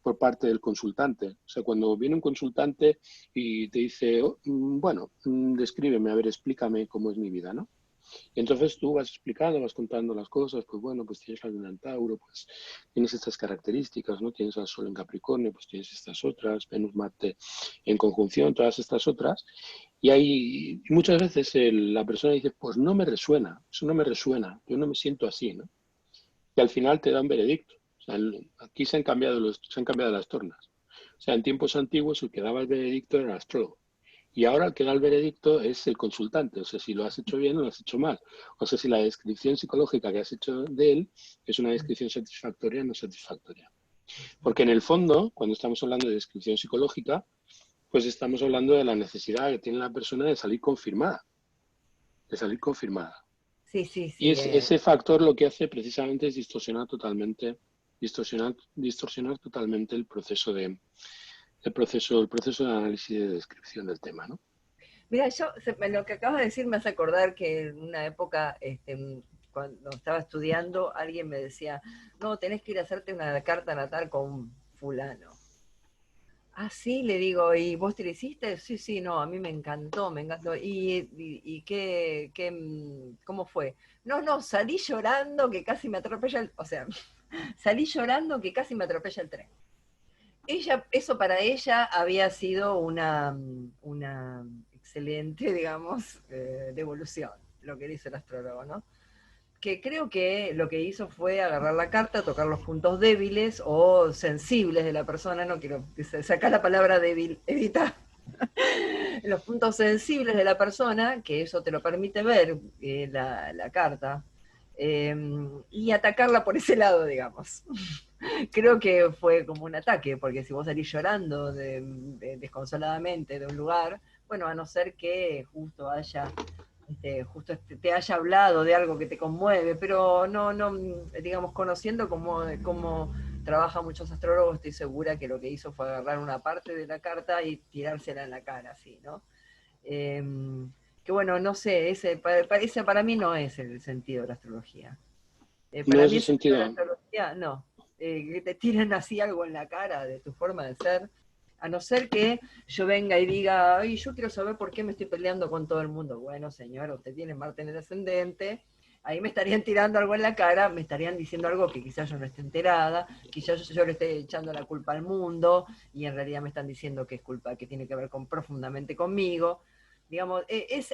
por parte del consultante. O sea, cuando viene un consultante y te dice, "Oh, bueno, descríbeme, a ver, explícame cómo es mi vida, ¿no?". Y entonces tú vas explicando, vas contando las cosas, pues bueno, pues tienes la luna en Tauro, pues tienes estas características, ¿no? Tienes al Sol en Capricornio, pues tienes estas otras, Venus, Marte en conjunción, todas estas otras. Y hay muchas veces la persona dice, pues no me resuena, eso no me resuena, yo no me siento así, ¿no? Y al final te da un veredicto. O sea, aquí se han cambiado las tornas. O sea, en tiempos antiguos el que daba el veredicto era el astrólogo. Y ahora el que da el veredicto es el consultante. O sea, si lo has hecho bien o lo has hecho mal. O sea, si la descripción psicológica que has hecho de él es una descripción satisfactoria o no satisfactoria. Porque en el fondo, cuando estamos hablando de descripción psicológica, pues estamos hablando de la necesidad que tiene la persona de salir confirmada. De salir confirmada. Sí, sí, Y sí. ese factor lo que hace precisamente es distorsionar totalmente el proceso de análisis y de descripción del tema, ¿no? Mira, lo que acabas de decir me hace acordar que en una época, cuando estaba estudiando, alguien me decía, no, tenés que ir a hacerte una carta natal con fulano. Ah, sí, le digo, ¿y vos te lo hiciste? Sí, sí, no, a mí me encantó, me encantó. ¿Y cómo fue? No, no, salí llorando que casi me atropella o sea, salí llorando que casi me atropella el tren. Eso para ella había sido una excelente, digamos, devolución, lo que dice el astrólogo, ¿no? Que creo que lo que hizo fue agarrar la carta, tocar los puntos débiles o sensibles de la persona, no quiero sacar la palabra débil, evita los puntos sensibles de la persona, que eso te lo permite ver la carta, eh, y atacarla por ese lado, digamos. Creo que fue como un ataque, porque si vos salís llorando desconsoladamente de un lugar, bueno, a no ser que justo te haya hablado de algo que te conmueve, pero no, no, digamos, conociendo cómo trabajan muchos astrólogos, estoy segura que lo que hizo fue agarrar una parte de la carta y tirársela en la cara, así, ¿no? Eh, que bueno, no sé, ese para mí no es el sentido de la astrología. No Para es mí el el sentido de la sentido. astrología, no. Que te tiren así algo en la cara de tu forma de ser, a no ser que yo venga y diga, ay, yo quiero saber por qué me estoy peleando con todo el mundo. Bueno, señor, usted tiene Marte en el ascendente, ahí me estarían tirando algo en la cara, me estarían diciendo algo que quizás yo no esté enterada, quizás yo le esté echando la culpa al mundo, y en realidad me están diciendo que es culpa, que tiene que ver profundamente conmigo. Digamos,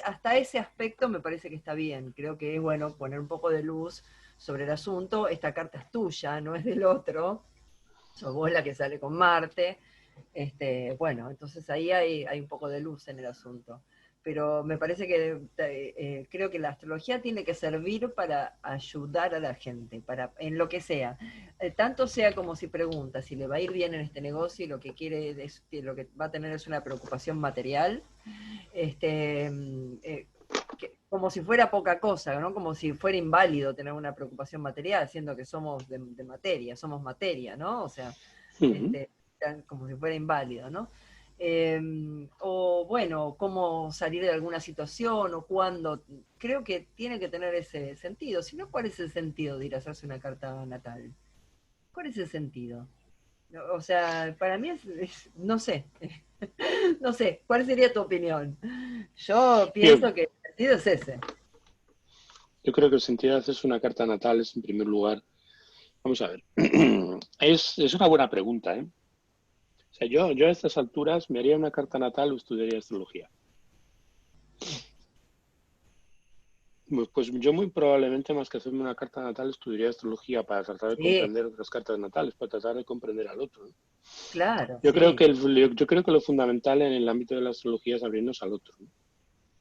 hasta ese aspecto me parece que está bien. Creo que es bueno poner un poco de luz sobre el asunto. Esta carta es tuya, no es del otro. Sos vos la que sale con Marte. Bueno, entonces ahí hay un poco de luz en el asunto. Pero me parece que creo que la astrología tiene que servir para ayudar a la gente, en lo que sea. Tanto sea como si pregunta si le va a ir bien en este negocio y lo que quiere lo que va a tener es una preocupación material, este, como si fuera poca cosa, ¿no? Como si fuera inválido tener una preocupación material, siendo que somos de materia, somos materia, ¿no? O sea, Uh -huh. este, como si fuera inválido, ¿no? Eh, o bueno, cómo salir de alguna situación o cuándo. Creo que tiene que tener ese sentido. Si no, ¿cuál es el sentido de ir a hacerse una carta natal? ¿Cuál es el sentido? O sea, para mí no sé, no sé, ¿cuál sería tu opinión? Yo Yo, pienso que el sentido es ese. yo creo que el sentido de hacerse una carta natal es, en primer lugar, vamos a ver, es una buena pregunta, ¿eh? O sea, yo a estas alturas me haría una carta natal o estudiaría astrología. Pues yo muy probablemente más que hacerme una carta natal estudiaría astrología para tratar de Sí, comprender otras cartas natales, para tratar de comprender al otro, ¿no? claro, Yo creo sí. que yo creo que lo fundamental en el ámbito de la astrología es abrirnos al otro, ¿no?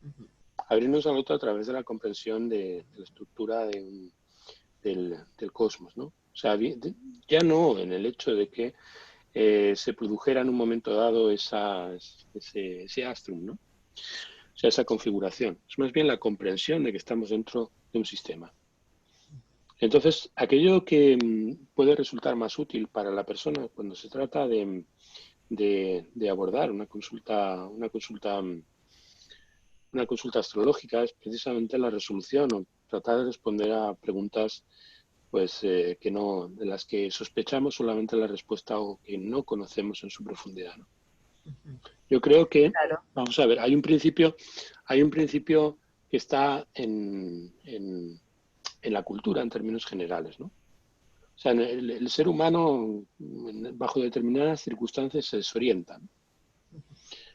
Ujú. Abrirnos al otro a través de la comprensión de la estructura del cosmos, ¿no? O sea, ya no en el hecho de que se produjera en un momento dado ese astrum, ¿no? O sea, esa configuración. Es más bien la comprensión de que estamos dentro de un sistema. Entonces, aquello que puede resultar más útil para la persona cuando se trata de abordar una consulta astrológica es precisamente la resolución o tratar de responder a preguntas pues que no, de las que sospechamos solamente la respuesta o que no conocemos en su profundidad, ¿no? Ujú. Yo creo que, Claro. vamos a ver, hay un principio que está en la cultura en términos generales, ¿no? O sea, el ser humano, bajo determinadas circunstancias, se desorienta, ¿no?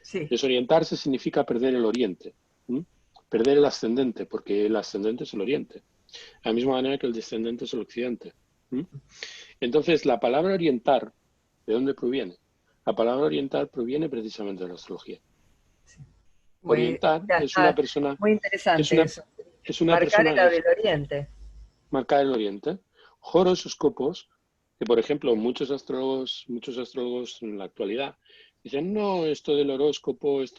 Sí, Desorientarse significa perder el oriente, ¿m? Perder el ascendente, porque el ascendente es el oriente, de la misma manera que el descendente es el occidente. ¿M? Entonces, la palabra orientar, ¿de dónde proviene? La palabra orientar proviene precisamente de la astrología. sí. Orientar Ya es una está persona, muy es interesante una, eso. es una Marcar persona, el oriente. marcada el oriente. Horoscopos, que por ejemplo muchos astrólogos en la actualidad dicen, no, esto del horóscopo es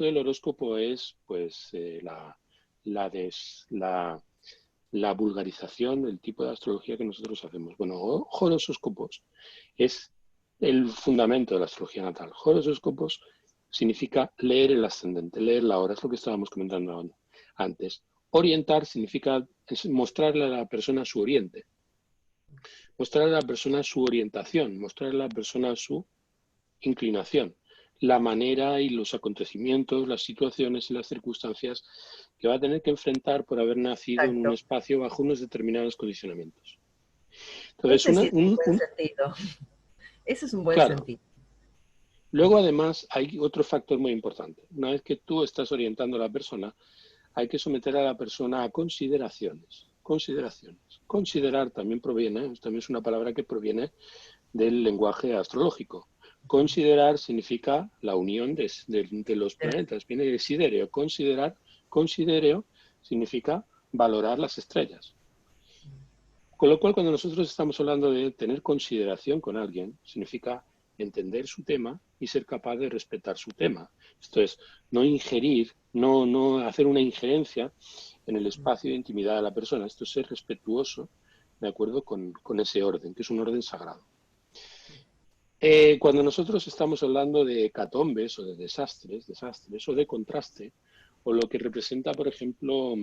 pues la, des- la vulgarización del tipo de astrología que nosotros hacemos. Bueno, horoscopos es el fundamento de la astrología natal. Horoscopos significa leer el ascendente, leer la hora, es lo que estábamos comentando antes. Orientar significa mostrarle a la persona su oriente, mostrarle a la persona su orientación, mostrarle a la persona su inclinación, la manera y los acontecimientos, las situaciones y las circunstancias que va a tener que enfrentar por haber nacido en un Exacto. espacio bajo unos determinados condicionamientos. Entonces, Ese sí es un buen sentido. Ese es un buen claro, sentido. luego además hay otro factor muy importante. Una vez que tú estás orientando a la persona, hay que someter a la persona a consideraciones. Consideraciones. Considerar también proviene, también es una palabra que proviene del lenguaje astrológico. Considerar significa la unión de los planetas, viene de sidereo. Considereo significa valorar las estrellas. Con lo cual, cuando nosotros estamos hablando de tener consideración con alguien, significa entender su tema y ser capaz de respetar su tema. Esto es, no ingerir, no hacer una injerencia en el espacio de intimidad de la persona. Esto es ser respetuoso de acuerdo con ese orden, que es un orden sagrado. Cuando nosotros estamos hablando de catombes o de desastres o de contraste, o lo que representa, por ejemplo,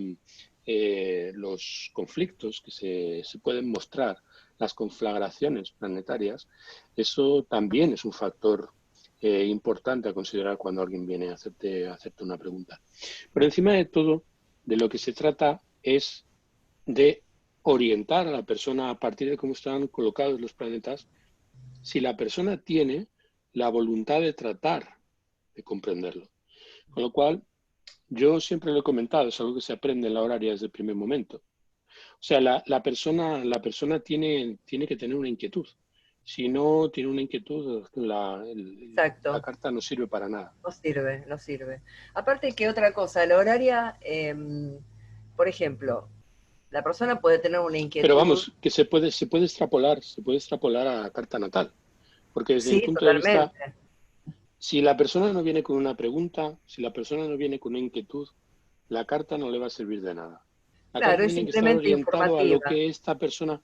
los conflictos que se pueden mostrar, las conflagraciones planetarias, eso también es un factor importante a considerar cuando alguien viene a hacerte una pregunta. Pero encima de todo, de lo que se trata es de orientar a la persona a partir de cómo están colocados los planetas si la persona tiene la voluntad de tratar de comprenderlo. Con lo cual, yo siempre lo he comentado, es algo que se aprende en la horaria desde el primer momento. O sea, la persona tiene que tener una inquietud. Si no tiene una inquietud, la Exacto. carta no sirve para nada. No sirve, no sirve. Aparte que otra cosa, la horaria, por ejemplo, la persona puede tener una Pero inquietud. vamos, que se puede extrapolar a la carta natal. Porque desde mi Sí, punto de vista, totalmente. si la persona no viene con una pregunta, si la persona no viene con una inquietud, la carta no le va a servir de nada. La carta Claro, es tiene que estar simplemente orientado a lo informativa. que esta persona...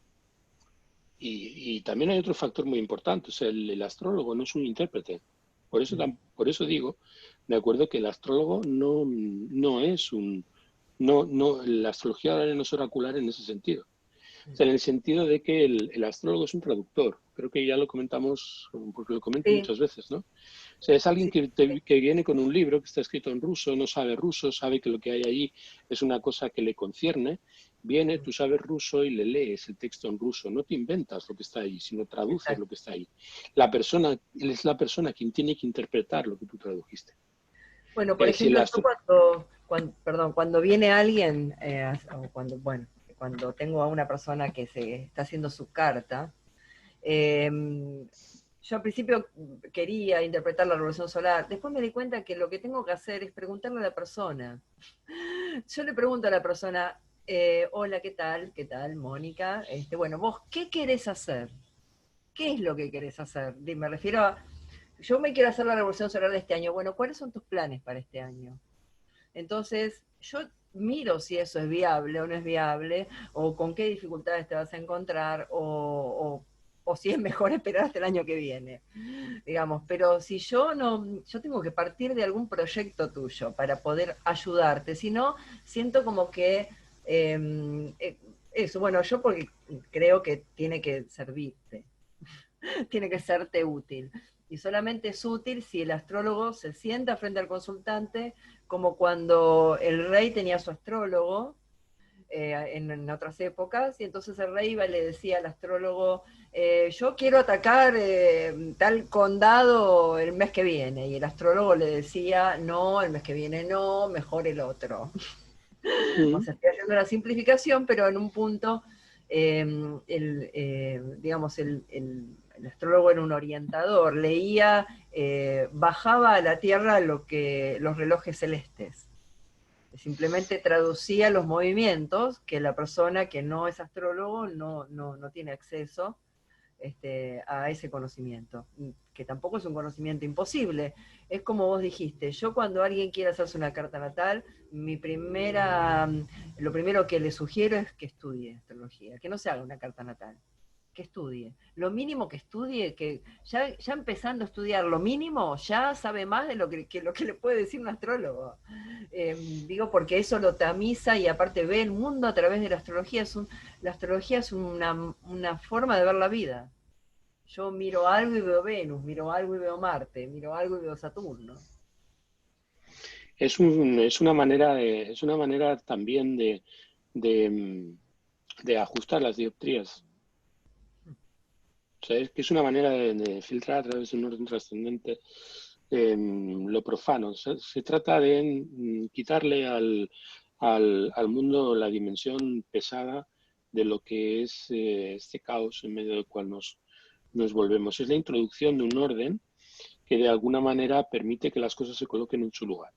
Y también hay otro factor muy importante, o sea, el astrólogo no es un intérprete. Por eso digo, de acuerdo, que el astrólogo no es un... la astrología ahora no es oracular en ese sentido. O sea, en el sentido de que el astrólogo es un traductor. Creo que ya lo comentamos, porque lo comento Sí, muchas veces, ¿no? O sea, es alguien sí, que viene con un libro que está escrito en ruso, sabe que lo que hay allí es una cosa que le concierne, viene, tú sabes ruso y le lees el texto en ruso, no te inventas lo que está ahí, sino traduces lo exacto. que está ahí. La persona, es la persona quien tiene que interpretar lo que tú tradujiste. Bueno, por Si el ejemplo, yo astro... perdón, cuando viene alguien, o cuando, bueno, cuando tengo a una persona que se está haciendo su carta, eh, yo al principio quería interpretar la revolución solar, después me di cuenta que lo que tengo que hacer es preguntarle a la persona. Yo le pregunto a la persona, hola, ¿qué tal? ¿Qué tal, Mónica? Bueno, vos, ¿qué querés hacer? ¿Qué es lo que querés hacer? Me refiero a, yo me quiero hacer la revolución solar de este año. Bueno, ¿cuáles son tus planes para este año? Entonces, yo miro si eso es viable o no es viable, o con qué dificultades te vas a encontrar, o si es mejor esperar hasta el año que viene, digamos. Pero si yo no, yo tengo que partir de algún proyecto tuyo para poder ayudarte, si no, siento como que eh, Eso, bueno, yo porque creo que tiene que servirte, tiene que serte útil. Y solamente es útil si el astrólogo se sienta frente al consultante, como cuando el rey tenía su astrólogo, en otras épocas, y entonces el rey iba y le decía al astrólogo, yo quiero atacar tal condado el mes que viene, y el astrólogo le decía, no, el mes que viene no, mejor el otro. O sea, estoy haciendo una simplificación, pero en un punto, digamos, el astrólogo era un orientador, leía, bajaba a la Tierra los relojes celestes. Simplemente traducía los movimientos que la persona que no es astrólogo no tiene acceso a ese conocimiento, que tampoco es un conocimiento imposible. Es como vos dijiste, yo cuando alguien quiere hacerse una carta natal, lo primero que le sugiero es que estudie astrología, que no se haga una carta natal, que estudie. Lo mínimo que estudie, que ya empezando a estudiar lo mínimo, ya sabe más de lo que le puede decir un astrólogo. Digo, porque eso lo tamiza y aparte ve el mundo a través de la astrología. La astrología es una forma de ver la vida. Yo miro algo y veo Venus, miro algo y veo Marte, miro algo y veo Saturno. Es una manera también de, de ajustar las dioptrías. O sea, es que es una manera de filtrar a través de un orden trascendente lo profano. Se trata de quitarle al mundo la dimensión pesada de lo que es este caos en medio del cual nos volvemos. Es la introducción de un orden que de alguna manera permite que las cosas se coloquen en su lugar.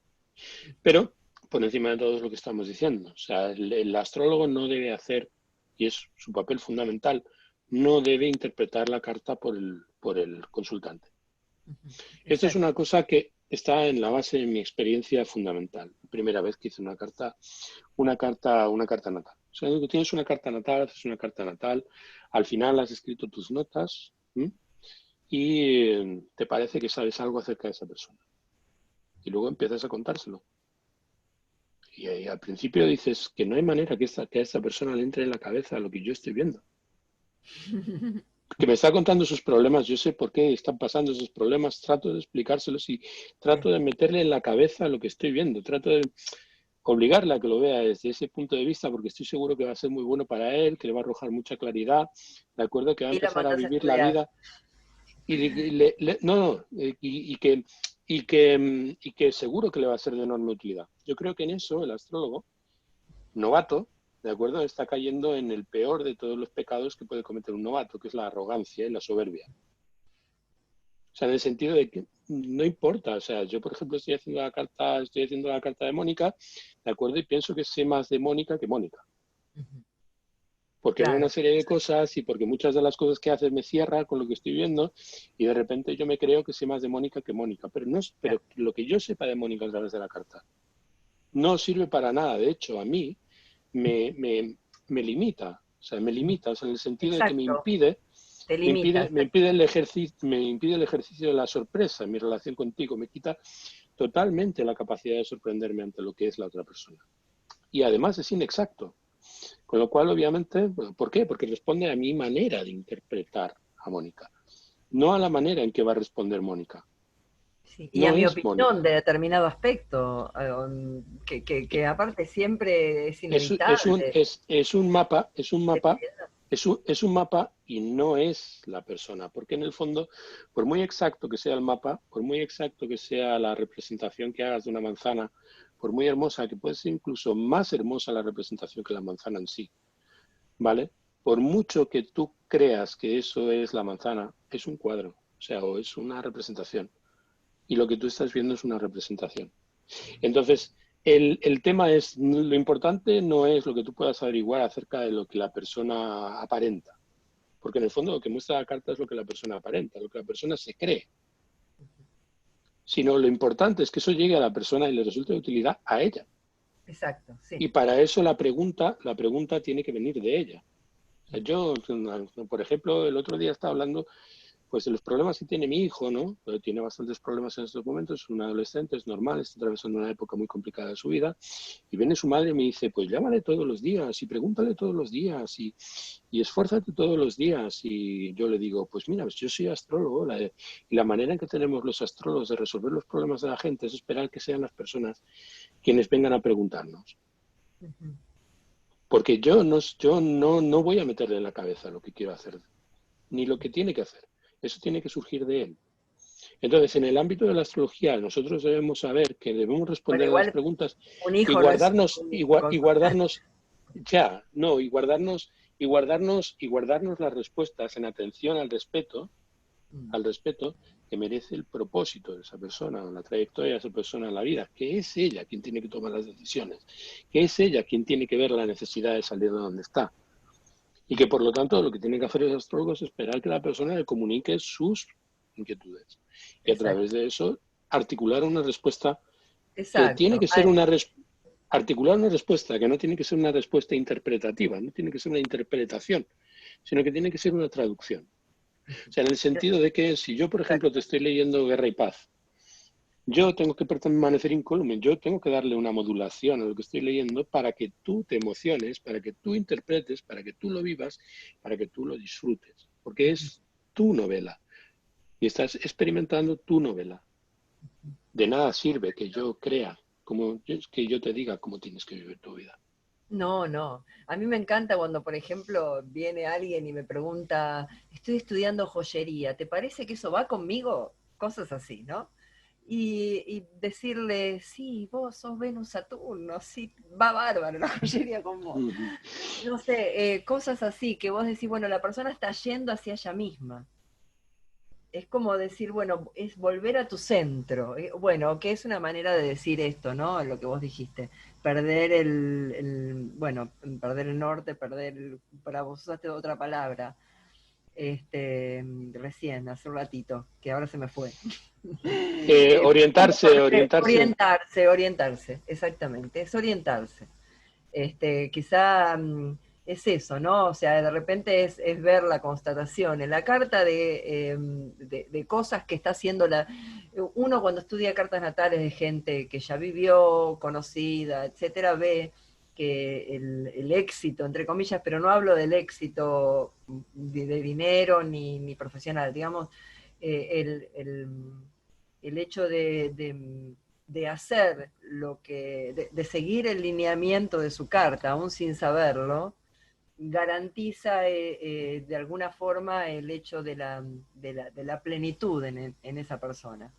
Pero por encima de todo es lo que estamos diciendo. O sea, el astrólogo no debe hacer, y es su papel fundamental, no debe interpretar la carta por el consultante. Esto es una cosa que está en la base de mi experiencia fundamental. Primera vez que hice una carta natal. O sea, tú tienes una carta natal, haces una carta natal, al final has escrito tus notas y te parece que sabes algo acerca de esa persona. Y luego empiezas a contárselo. Y ahí, al principio dices que no hay manera que a esta persona le entre en la cabeza lo que yo estoy viendo. Que me está contando sus problemas, yo sé por qué están pasando esos problemas, trato de explicárselos y trato de meterle en la cabeza lo que estoy viendo, trato de obligarle a que lo vea desde ese punto de vista porque estoy seguro que va a ser muy bueno para él, que le va a arrojar mucha claridad, de acuerdo, que va a Y la empezar a mandas a vivir la estudiar. vida y que seguro que le va a ser de enorme utilidad. Yo creo que en eso el astrólogo novato, ¿de acuerdo? Está cayendo en el peor de todos los pecados que puede cometer un novato, que es la arrogancia y la soberbia. O sea, en el sentido de que no importa, o sea, yo por ejemplo estoy haciendo la carta de Mónica, ¿de acuerdo? Y pienso que sé más de Mónica que Mónica. Porque veo una Claro. serie de cosas y porque muchas de las cosas que hace me cierra con lo que estoy viendo y de repente yo me creo que sé más de Mónica que Mónica. Pero no es, pero lo que yo sepa de Mónica a través de la carta no sirve para nada. De hecho, a mí me limita. O sea, me limita, o sea, en el sentido de que Exacto, te limita. me impide el ejercicio de la sorpresa en mi relación contigo, me quita totalmente la capacidad de sorprenderme ante lo que es la otra persona. Y además es inexacto. Con lo cual, obviamente, ¿por qué? Porque responde a mi manera de interpretar a Mónica, no a la manera en que va a responder Mónica. Sí, y a No mi es opinión Mónica. de determinado aspecto, que aparte siempre es inevitable. Es un mapa y no es la persona, porque en el fondo, por muy exacto que sea el mapa, por muy exacto que sea la representación que hagas de una manzana, por muy hermosa, que puede ser incluso más hermosa la representación que la manzana en sí, ¿vale? Por mucho que tú creas que eso es la manzana, es un cuadro, o sea, o es una representación. Y lo que tú estás viendo es una representación. Entonces, el tema es, lo importante no es lo que tú puedas averiguar acerca de lo que la persona aparenta, porque en el fondo lo que muestra la carta es lo que la persona aparenta, lo que la persona se cree, sino lo importante es que eso llegue a la persona y le resulte de utilidad a ella. Exacto, sí. Y para eso la pregunta tiene que venir de ella. O sea, yo, por ejemplo, el otro día estaba hablando pues los problemas que tiene mi hijo, ¿no? Tiene bastantes problemas en estos momentos, es un adolescente, es normal, está atravesando una época muy complicada de su vida, y viene su madre y me dice, pues llámale todos los días y pregúntale todos los días y esfuérzate todos los días. Y yo le digo, pues mira, pues yo soy astrólogo, y la manera en que tenemos los astrólogos de resolver los problemas de la gente es esperar que sean las personas quienes vengan a preguntarnos. Ujú. Porque no voy a meterle en la cabeza lo que quiero hacer, ni lo que tiene que hacer. Eso tiene que surgir de él. Entonces, en el ámbito de la astrología, nosotros debemos saber que debemos Bueno, responder a las igual preguntas un y hijo no es guardarnos, y cosa. guardarnos, ya, no, y guardarnos las respuestas en atención al respeto que merece el propósito de esa persona, la trayectoria de esa persona en la vida, que es ella quien tiene que tomar las decisiones, que es ella quien tiene que ver la necesidad de salir de donde está. Y que por lo tanto lo que tiene que hacer el astrólogo es esperar que la persona le comunique sus inquietudes. Y a Exacto, través de eso articular una respuesta que tiene exacto. que ser articular una respuesta que no tiene que ser una respuesta interpretativa, no tiene que ser una interpretación, sino que tiene que ser una traducción. O sea, en el sentido de que si yo, por ejemplo, te Exacto. estoy leyendo Guerra y Paz, yo tengo que permanecer incólume, yo tengo que darle una modulación a lo que estoy leyendo para que tú te emociones, para que tú interpretes, para que tú lo vivas, para que tú lo disfrutes, porque es tu novela y estás experimentando tu novela. De nada sirve que yo crea, que yo te diga cómo tienes que vivir tu vida. No, no. A mí me encanta cuando, por ejemplo, viene alguien y me pregunta, estoy estudiando joyería, ¿te parece que eso va conmigo? Cosas así, ¿no? Y decirle, sí, vos sos Venus Saturno, sí, va bárbaro la joyería con vos. No sé, cosas así que vos decís, bueno, la persona está yendo hacia ella misma. Es como decir, bueno, es volver a tu centro. Bueno, que es una manera de decir esto, ¿no? Lo que vos dijiste. Perder bueno, perder el norte, para vos usaste otra palabra, recién, hace un ratito, que ahora se me fue. Orientarse. Orientarse, exactamente, es orientarse. Quizá es eso, ¿no? O sea, de repente es ver la constatación en la carta de cosas que está haciendo uno cuando estudia cartas natales de gente que ya vivió, conocida, etcétera, ve que el éxito, entre comillas, pero no hablo del éxito de dinero ni profesional, digamos, el hecho de hacer de seguir el lineamiento de su carta, aún sin saberlo, garantiza de alguna forma el hecho de la plenitud en esa persona.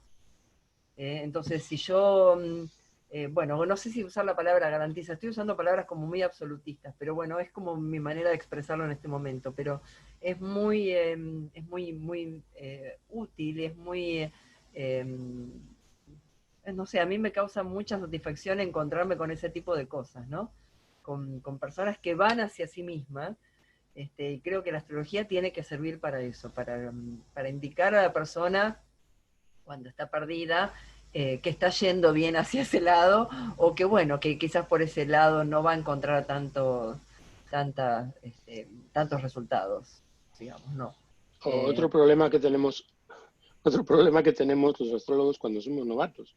Entonces, si yo, bueno, no sé si usar la palabra garantiza, estoy usando palabras como muy absolutistas, pero bueno, es como mi manera de expresarlo en este momento, pero muy útil, es muy... no sé, a mí me causa mucha satisfacción encontrarme con ese tipo de cosas, ¿no? Con personas que van hacia sí mismas, y creo que la astrología tiene que servir para eso, para indicar a la persona cuando está perdida, que está yendo bien hacia ese lado, o que bueno, que quizás por ese lado no va a encontrar tantos resultados, digamos, no. Otro problema que tenemos, otro problema que tenemos los astrólogos cuando somos novatos,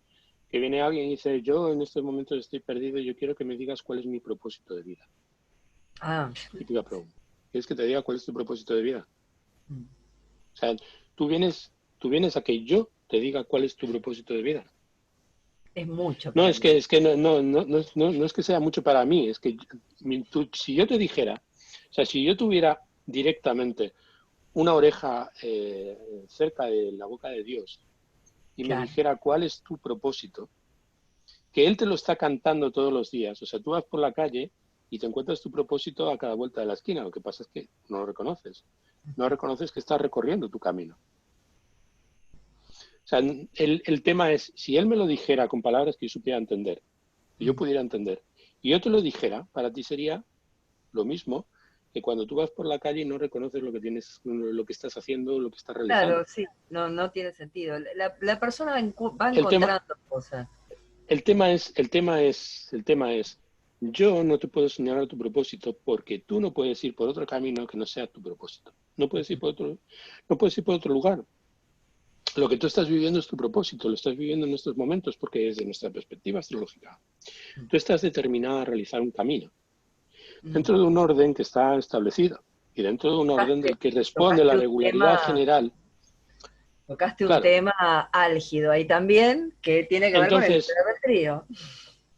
que viene alguien y dice, yo en estos momentos estoy perdido y yo quiero que me digas cuál es mi propósito de vida. Ah, Típica pregunta. ¿Quieres que te diga cuál es tu propósito de vida? mm, O sea, tú vienes a que yo te diga cuál es tu propósito de vida. es mucho No, para es mí. que, es que no es que sea mucho para mí, es que si yo te dijera, o sea, si yo tuviera directamente una oreja cerca de la boca de Dios y me Claro. dijera cuál es tu propósito, que Él te lo está cantando todos los días, o sea, tú vas por la calle y te encuentras tu propósito a cada vuelta de la esquina, lo que pasa es que no lo reconoces, no reconoces que estás recorriendo tu camino. O sea, el tema es, si Él me lo dijera con palabras que yo supiera entender, que yo Mm. pudiera entender, y yo te lo dijera, para ti sería lo mismo que cuando tú vas por la calle y no reconoces lo que tienes, lo que estás haciendo, lo que estás Claro, realizando. sí, no tiene sentido. La persona va El tema, encontrando cosas. el tema es, yo no te puedo señalar tu propósito porque tú no puedes ir por otro camino que no sea tu propósito. no puedes ir por otro, no puedes ir por otro lugar. Lo que tú estás viviendo es tu propósito, lo estás viviendo en estos momentos porque desde nuestra perspectiva astrológica, tú estás determinada a realizar un camino dentro de un orden que está establecido y dentro de un orden Tocaste, del que responde la tocaste un regularidad tema, general. tocaste un Claro, tema álgido ahí también, que tiene que ver con el libre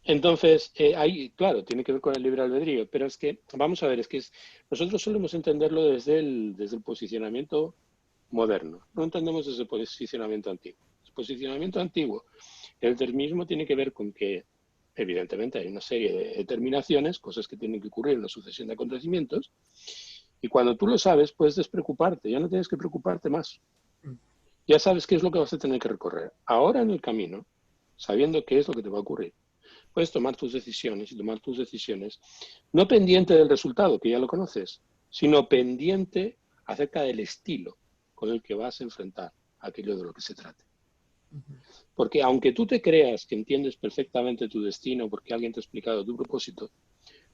entonces, albedrío. ahí, claro, tiene que ver con el libre albedrío, pero es que, vamos a ver, nosotros solemos entenderlo desde el posicionamiento moderno, no entendemos desde el posicionamiento antiguo. El posicionamiento antiguo, el determinismo tiene que ver con que, evidentemente, hay una serie de determinaciones, cosas que tienen que ocurrir en una sucesión de acontecimientos, y cuando tú lo sabes, puedes despreocuparte, ya no tienes que preocuparte más. Ya sabes qué es lo que vas a tener que recorrer. Ahora en el camino, sabiendo qué es lo que te va a ocurrir, puedes tomar tus decisiones y tomar tus decisiones no pendiente del resultado, que ya lo conoces, sino pendiente acerca del estilo con el que vas a enfrentar aquello de lo que se trate. Porque aunque tú te creas que entiendes perfectamente tu destino porque alguien te ha explicado tu propósito,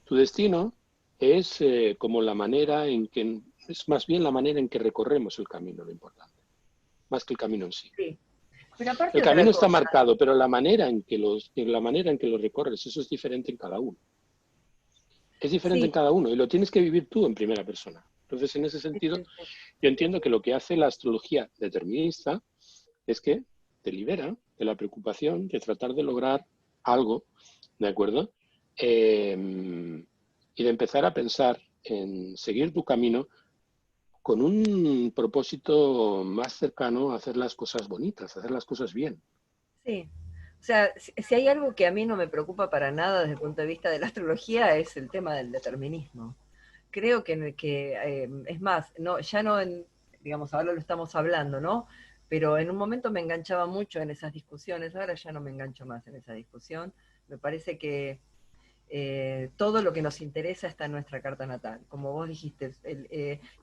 tu destino es como la manera en que, es más bien la manera en que recorremos el camino lo importante, más que el camino en sí. Sí. Pero aparte El otra camino está cosa, marcado, pero la manera en que lo recorres, eso es diferente en cada uno. Es diferente en sí, cada uno y lo tienes que vivir tú en primera persona. Entonces, en ese sí, sentido, sí, sí. yo entiendo que lo que hace la astrología determinista es que te libera de la preocupación de tratar de lograr algo, ¿de acuerdo? Y de empezar a pensar en seguir tu camino con un propósito más cercano a hacer las cosas bonitas, a hacer las cosas bien. Sí. O sea, si hay algo que a mí no me preocupa para nada desde el punto de vista de la astrología es el tema del determinismo. Creo que es más, no, ya no en, digamos, ahora lo estamos hablando, ¿no? Pero en un momento me enganchaba mucho en esas discusiones, ahora ya no me engancho más en esa discusión. Me parece que todo lo que nos interesa está en nuestra carta natal. Como vos dijiste,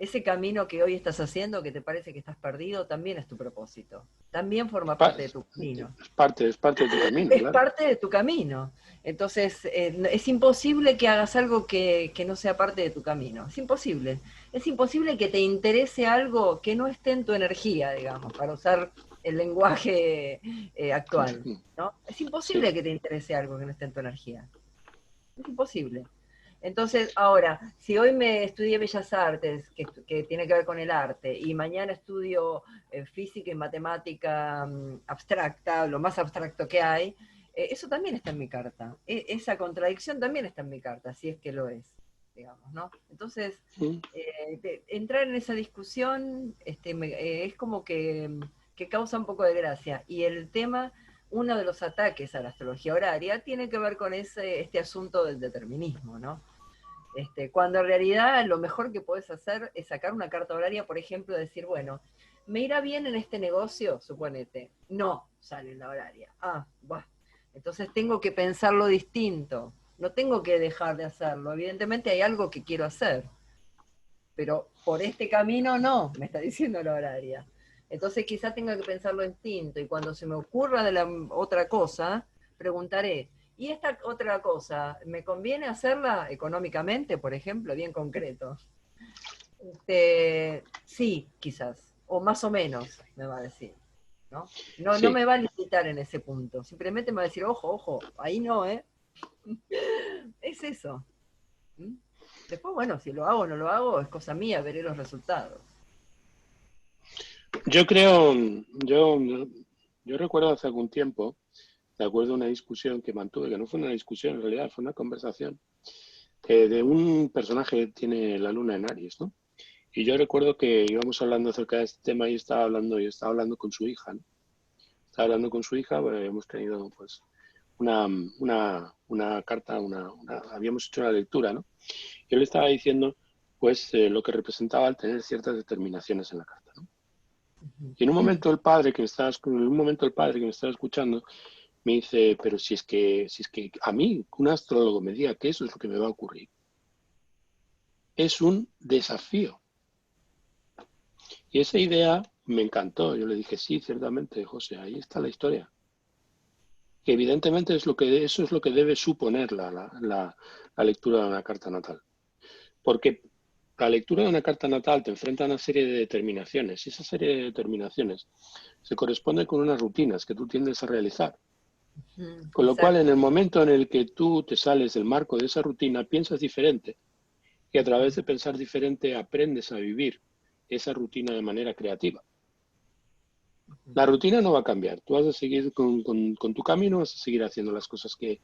ese camino que hoy estás haciendo, que te parece que estás perdido, también es tu propósito. También forma parte de tu camino. Es parte de tu camino, Es claro. parte de tu camino. Entonces, es imposible que hagas algo que no sea parte de tu camino. Es imposible. Es imposible que te interese algo que no esté en tu energía, digamos, para usar el lenguaje actual. ¿No? Es Sí. imposible que te interese algo que no esté en tu energía. Es imposible. Entonces, ahora, si hoy me estudié Bellas Artes, que tiene que ver con el arte, y mañana estudio física y matemática abstracta, lo más abstracto que hay, eso también está en mi carta. Esa contradicción también está en mi carta, si es que lo es, digamos, ¿no? Entonces, entrar en esa discusión es como que causa un poco de gracia. Y el tema uno de los ataques a la astrología horaria tiene que ver con este asunto del determinismo, ¿no? Cuando en realidad lo mejor que puedes hacer es sacar una carta horaria, por ejemplo, decir, bueno, ¿me irá bien en este negocio? Suponete. No, sale en la horaria. Ah, bueno. Entonces tengo que pensarlo distinto. No tengo que dejar de hacerlo. Evidentemente hay algo que quiero hacer. Pero por este camino no, me está diciendo la horaria. Entonces quizás tenga que pensarlo distinto y cuando se me ocurra de la otra cosa, preguntaré, ¿y esta otra cosa, me conviene hacerla económicamente, por ejemplo, bien concreto? Sí, quizás, o más o menos, me va a decir. ¿No? No, no Sí, me va a limitar en ese punto, simplemente me va a decir, ojo, ojo, ahí no, ¿eh? Es eso. ¿Mm? Después, bueno, si lo hago o no lo hago, es cosa mía, veré los resultados. yo creo, yo, yo recuerdo hace algún tiempo, de acuerdo a una discusión que mantuve, que no fue una discusión en realidad, fue una conversación, de un personaje que tiene la luna en Aries, ¿no? Y yo recuerdo que íbamos hablando acerca de este tema y yo estaba hablando con su hija, ¿no? Estaba hablando con su hija, hemos tenido pues una carta, habíamos hecho una lectura, ¿no? Yo le estaba diciendo pues lo que representaba el tener ciertas determinaciones en la carta, ¿no? Y en un momento el padre que me estaba escuchando me dice, pero si es que a mí, un astrólogo me diga que eso es lo que me va a ocurrir, es un desafío. Y esa idea me encantó. Yo le dije, sí, ciertamente, José, ahí está la historia. Que evidentemente eso es lo que debe suponer la lectura de una carta natal. Porque la lectura de una carta natal te enfrenta a una serie de determinaciones, y esa serie de determinaciones se corresponde con unas rutinas que tú tiendes a realizar. Con lo cual, Exacto. en el momento en el que tú te sales del marco de esa rutina, piensas diferente, y a través de pensar diferente aprendes a vivir esa rutina de manera creativa. La rutina no va a cambiar, tú vas a seguir con tu camino, vas a seguir haciendo las cosas que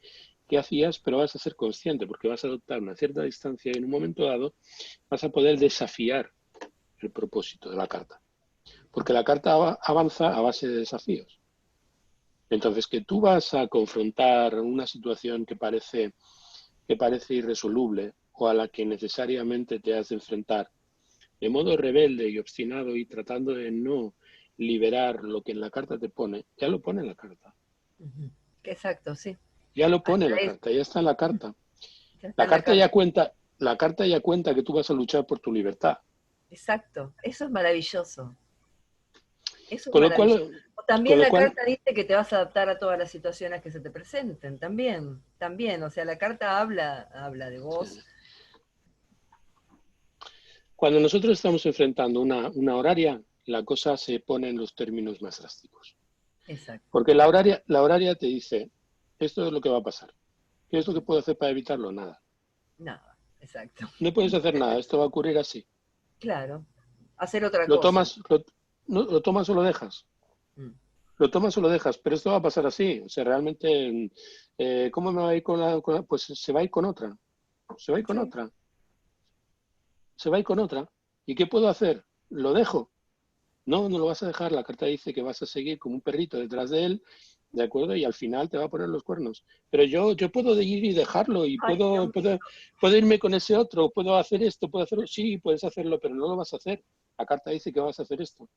hacías, pero vas a ser consciente porque vas a adoptar una cierta distancia y en un momento dado vas a poder desafiar el propósito de la carta. Porque la carta avanza a base de desafíos. Entonces, que tú vas a confrontar una situación que parece irresoluble o a la que necesariamente te has de enfrentar de modo rebelde y obstinado y tratando de no liberar lo que en la carta te pone, ya lo pone en la carta. Exacto, sí. Ya lo pone Hasta en la ahí, carta, ya está en la carta. ya está La en la carta carta. ya cuenta, la carta ya cuenta que tú vas a luchar por tu libertad. Exacto. Eso es maravilloso. Eso es Con lo maravilloso. cual, O con también lo la cual carta dice que te vas a adaptar a todas las situaciones que se te presenten. También, también. O sea, la carta habla de vos. cuando nosotros estamos enfrentando una horaria, la cosa se pone en los términos más drásticos. Exacto. Porque la horaria te dice, esto es lo que va a pasar. ¿Qué es lo que puedo hacer para evitarlo? Nada. Nada, exacto. No puedes hacer nada, esto va a ocurrir así. Claro. Hacer otra Lo cosa. tomas, lo tomas o lo dejas. Mm. Lo tomas o lo dejas, pero esto va a pasar así. O sea, realmente, ¿cómo me va a ir Pues se va a ir con otra. Se va a ir con Sí. otra. Se va a ir con otra. ¿Y qué puedo hacer? ¿Lo dejo? No, no lo vas a dejar. La carta dice que vas a seguir como un perrito detrás de él, ¿de acuerdo? Y al final te va a poner los cuernos. Pero yo puedo ir y dejarlo y Ay, Dios mío. puedo irme con ese otro, puedo hacer esto, puedo hacerlo. Sí, puedes hacerlo, pero no lo vas a hacer. La carta dice que vas a hacer esto.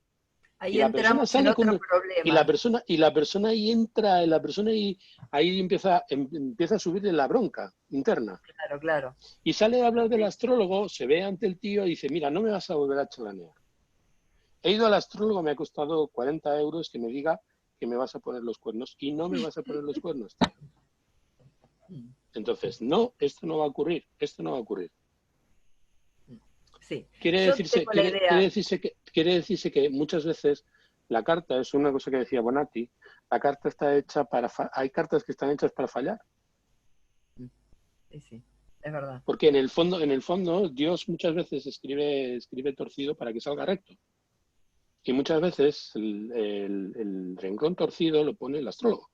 Y Ahí la persona entramos en sale otro con problema. y la persona ahí entra, la persona ahí empieza a subirle la bronca interna. Claro, claro. Y sale a hablar del Sí. astrólogo, se ve ante el tío y dice, mira, no me vas a volver a chalanear. He ido al astrólogo, me ha costado 40 euros que me diga que me vas a poner los cuernos y no me vas a poner los cuernos, tío. Entonces, no, esto no va a ocurrir, esto no va a ocurrir. Sí. Quiere Yo decirse, tengo la idea. quiere decirse que muchas veces la carta es una cosa que decía Bonatti, la carta está hecha hay cartas que están hechas para fallar, Sí, sí, es verdad. porque en el fondo Dios muchas veces escribe torcido para que salga recto. Y muchas veces el renglón torcido lo pone el astrólogo.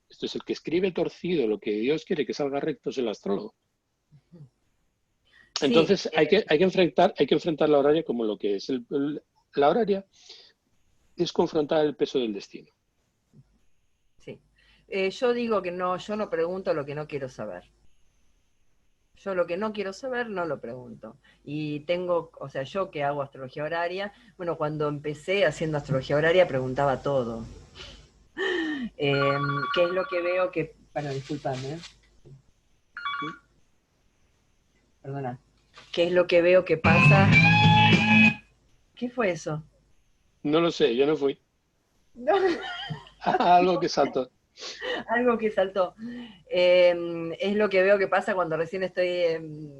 Esto es el que escribe torcido, lo que Dios quiere que salga recto es el astrólogo. Sí, Entonces hay que enfrentar la horaria como lo que es. La horaria es confrontar el peso del destino. sí. Yo digo que no, yo no pregunto lo que no quiero saber. Yo lo que no quiero saber no lo pregunto. Y tengo, o sea, yo que hago astrología horaria, bueno, cuando empecé haciendo astrología horaria preguntaba todo. ¿Qué es lo que veo que... Bueno, discúlpame, perdona. ¿Qué es lo que veo que pasa? ¿Qué fue eso? No lo sé, yo no fui. No, Algo que saltó. algo que saltó. Es lo que veo que pasa cuando recién estoy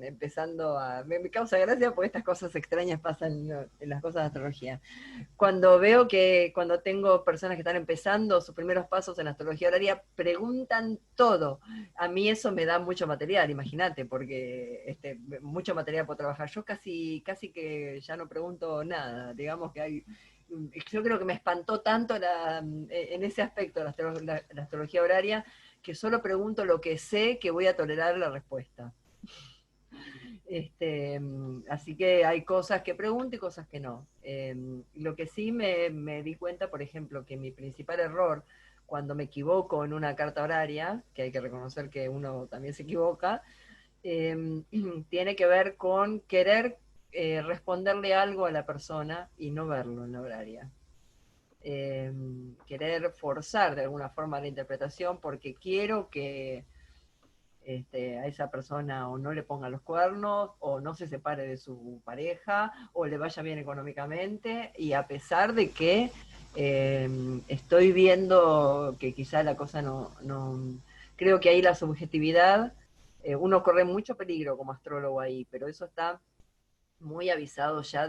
empezando a... Me causa gracia porque estas cosas extrañas pasan, ¿no?, en las cosas de astrología. Cuando veo que cuando tengo personas que están empezando sus primeros pasos en la astrología horaria, preguntan todo. A mí eso me da mucho material, imagínate, porque mucho material por trabajar. Yo casi que ya no pregunto nada. Digamos que hay... Yo creo que me espantó tanto en ese aspecto la astrología horaria, que solo pregunto lo que sé que voy a tolerar la respuesta. Así que hay cosas que pregunto y cosas que no. Lo que sí me di cuenta, por ejemplo, que mi principal error cuando me equivoco en una carta horaria, que hay que reconocer que uno también se equivoca, tiene que ver con querer responderle algo a la persona y no verlo en la horaria. Querer forzar de alguna forma la interpretación porque quiero que a esa persona o no le ponga los cuernos, o no se separe de su pareja, o le vaya bien económicamente, y a pesar de que estoy viendo que quizá la cosa no creo que ahí la subjetividad, uno corre mucho peligro como astrólogo ahí, pero eso está muy avisado ya,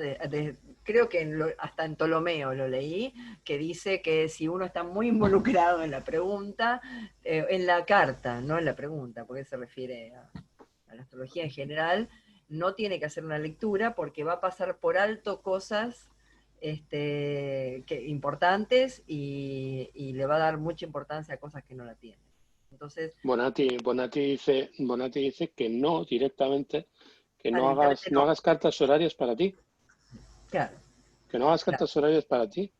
creo que hasta en Ptolomeo lo leí, que dice que si uno está muy involucrado en la pregunta, en la carta, no en la pregunta, porque se refiere a la astrología en general, no tiene que hacer una lectura porque va a pasar por alto cosas importantes y le va a dar mucha importancia a cosas que no la tienen. Entonces, Bonatti dice que no directamente, que al entrarte no no. hagas cartas horarias para ti, Claro, que no hagas claro. cartas horarias para ti,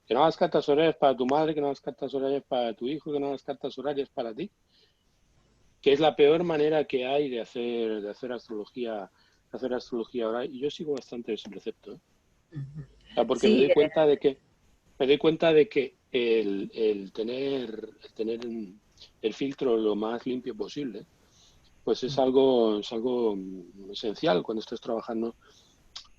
que no hagas cartas horarias para tu madre, que no hagas cartas horarias para tu hijo, que no hagas cartas horarias para ti, que es la peor manera que hay de hacer astrología oral. Y yo sigo bastante ese precepto, ¿eh? Ujú. O sea, porque Sí, me doy cuenta de que el tener el filtro lo más limpio posible, pues es algo esencial cuando estás trabajando.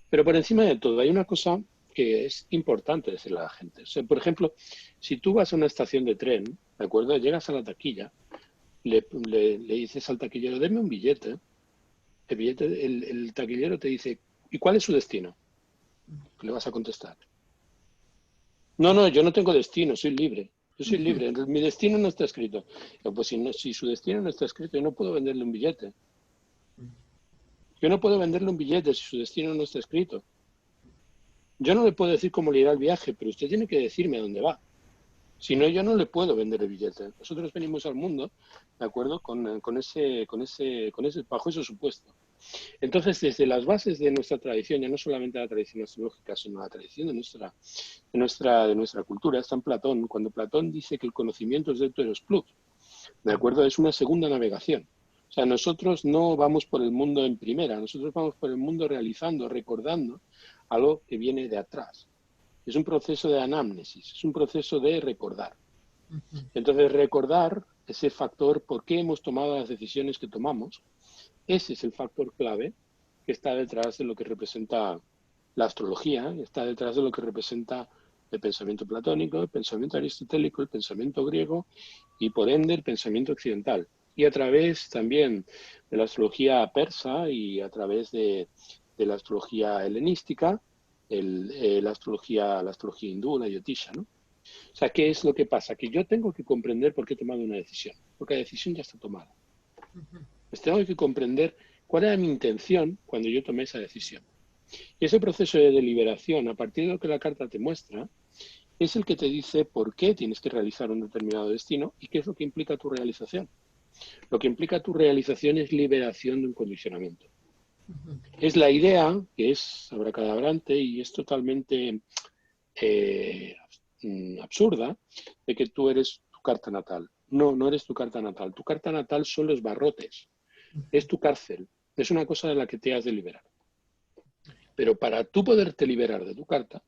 Pero por encima de todo, hay una cosa que es importante decirle a la gente. O sea, por ejemplo, si tú vas a una estación de tren, ¿de acuerdo? Llegas a la taquilla, le dices al taquillero, deme un billete. El taquillero te dice, ¿y cuál es su destino? ¿Qué le vas a contestar? No, no, yo no tengo destino, soy libre. Yo soy libre, mi destino no está escrito. Pues si su destino no está escrito, yo no puedo venderle un billete. Yo no puedo venderle un billete si su destino no está escrito. Yo no le puedo decir cómo le irá el viaje, pero usted tiene que decirme a dónde va. Si no, yo no le puedo vender el billete. Nosotros venimos al mundo, ¿de acuerdo? Bajo ese supuesto. Entonces, desde las bases de nuestra tradición, ya no solamente la tradición astrológica, sino la tradición de nuestra cultura, está en Platón, cuando Platón dice que el conocimiento es de Eros Plus, ¿de acuerdo? Es una segunda navegación. O sea, nosotros no vamos por el mundo en primera, nosotros vamos por el mundo realizando, recordando algo que viene de atrás. Es un proceso de anamnesis, es un proceso de recordar. Entonces, recordar ese factor, por qué hemos tomado las decisiones que tomamos, ese es el factor clave que está detrás de lo que representa la astrología, está detrás de lo que representa el pensamiento platónico, el pensamiento aristotélico, el pensamiento griego y por ende el pensamiento occidental. Y a través también de la astrología persa y a través de la astrología helenística, la astrología hindú, la yotisha, ¿no? O sea, ¿qué es lo que pasa? Que yo tengo que comprender por qué he tomado una decisión, porque la decisión ya está tomada. Pues tengo que comprender cuál era mi intención cuando yo tomé esa decisión. Y ese proceso de deliberación, a partir de lo que la carta te muestra, es el que te dice por qué tienes que realizar un determinado destino y qué es lo que implica tu realización. Lo que implica tu realización es liberación de un condicionamiento. Es la idea que es abracadabrante y es totalmente eh, absurda de que tú eres tu carta natal. No, no eres tu carta natal. Tu carta natal son los barrotes, es tu cárcel, es una cosa de la que te has de liberar. Pero para tú poderte liberar de tu carta,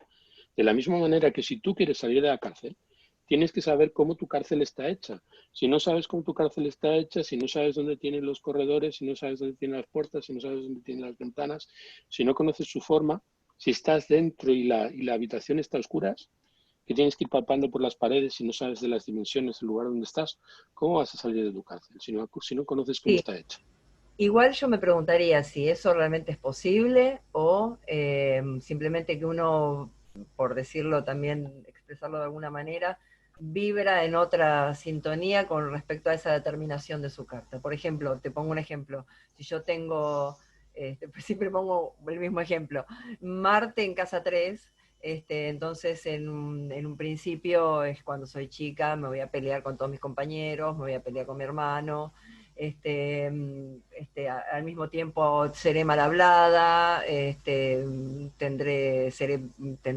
de la misma manera que si tú quieres salir de la cárcel, tienes que saber cómo tu cárcel está hecha. Si no sabes cómo tu cárcel está hecha, si no sabes dónde tienen los corredores, si no sabes dónde tienen las puertas, si no sabes dónde tienen las ventanas, si no conoces su forma, si estás dentro y la habitación está a oscuras, que tienes que ir palpando por las paredes si no sabes de las dimensiones del lugar donde estás, ¿cómo vas a salir de tu cárcel si no conoces cómo sí. está hecha? Igual yo me preguntaría si eso realmente es posible o simplemente que uno, por decirlo también, expresarlo de alguna manera, vibra en otra sintonía con respecto a esa determinación de su carta. Por ejemplo, te pongo un ejemplo. Si yo tengo, siempre pongo el mismo ejemplo, Marte en casa 3. Entonces, en un principio es cuando soy chica, me voy a pelear con todos mis compañeros, me voy a pelear con mi hermano, al mismo tiempo seré mal hablada, tendré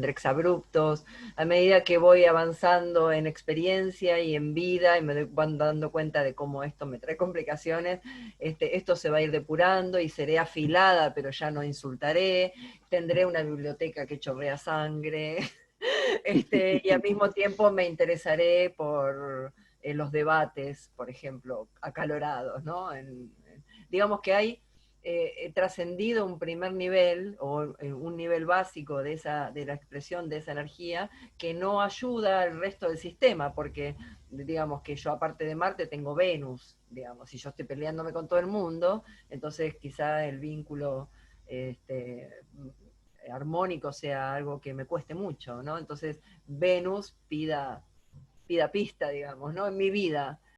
exabruptos. A medida que voy avanzando en experiencia y en vida y van dando cuenta de cómo esto me trae complicaciones, esto se va a ir depurando y seré afilada, pero ya no insultaré, tendré una biblioteca que chorrea sangre. Y al mismo tiempo me interesaré por los debates, por ejemplo, acalorados, ¿no? Digamos que hay trascendido un primer nivel o un nivel básico de la expresión de esa energía que no ayuda al resto del sistema, porque digamos que yo aparte de Marte tengo Venus, digamos, si yo estoy peleándome con todo el mundo, entonces quizá el vínculo armónico sea algo que me cueste mucho, ¿no? Entonces Venus pida pista, digamos, ¿no? En mi vida.